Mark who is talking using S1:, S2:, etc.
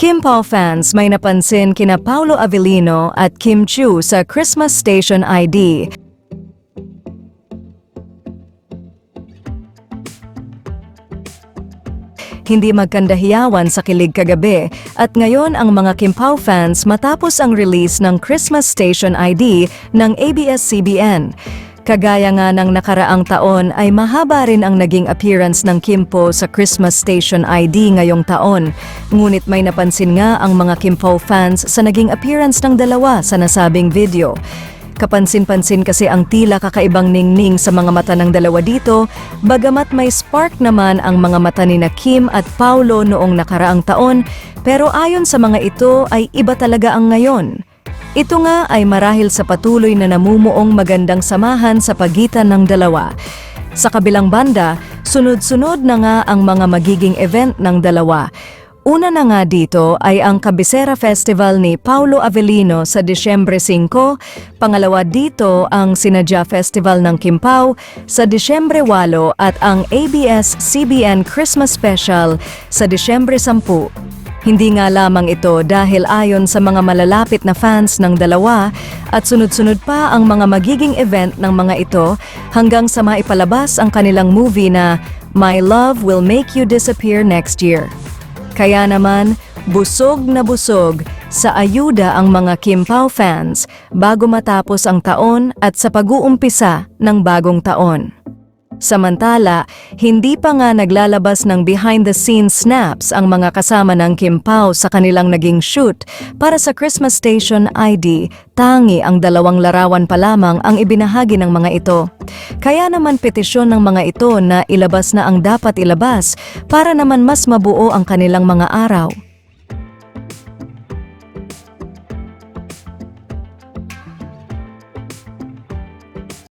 S1: Kim Pao fans may napansin kina Paolo Avellino at Kim Chiu sa Christmas Station ID. Hindi magkandahiyawan sa kilig kagabi at ngayon ang mga Kim Pao fans matapos ang release ng Christmas Station ID ng ABS-CBN. Kagaya nga ng nakaraang taon ay mahaba rin ang naging appearance ng Kim Po sa Christmas Station ID ngayong taon. Ngunit may napansin nga ang mga Kim Po fans sa naging appearance ng dalawa sa nasabing video. Kapansin-pansin kasi ang tila kakaibang ningning sa mga mata ng dalawa dito, bagamat may spark naman ang mga mata ni na Kim at Paolo noong nakaraang taon, pero ayon sa mga ito ay iba talaga ang ngayon. Ito nga ay marahil sa patuloy na namumuong magandang samahan sa pagitan ng dalawa. Sa kabilang banda, sunod-sunod na nga ang mga magiging event ng dalawa. Una na nga dito ay ang Cabecera Festival ni Paolo Avellino sa Disyembre 5, pangalawa dito ang Sinadya Festival ng Kim Pao sa Disyembre 8 at ang ABS-CBN Christmas Special sa Disyembre 10. Hindi nga lamang ito dahil ayon sa mga malalapit na fans ng dalawa at sunod-sunod pa ang mga magiging event ng mga ito hanggang sa maipalabas ang kanilang movie na My Love Will Make You Disappear Next Year. Kaya naman, busog na busog sa ayuda ang mga Kim Pao fans bago matapos ang taon at sa pag-uumpisa ng bagong taon. Samantala, hindi pa nga naglalabas ng behind-the-scenes snaps ang mga kasama ng Kim Pao sa kanilang naging shoot para sa Christmas Station ID, tangi ang dalawang larawan pa lamang ang ibinahagi ng mga ito. Kaya naman petisyon ng mga ito na ilabas na ang dapat ilabas para naman mas mabuo ang kanilang mga araw.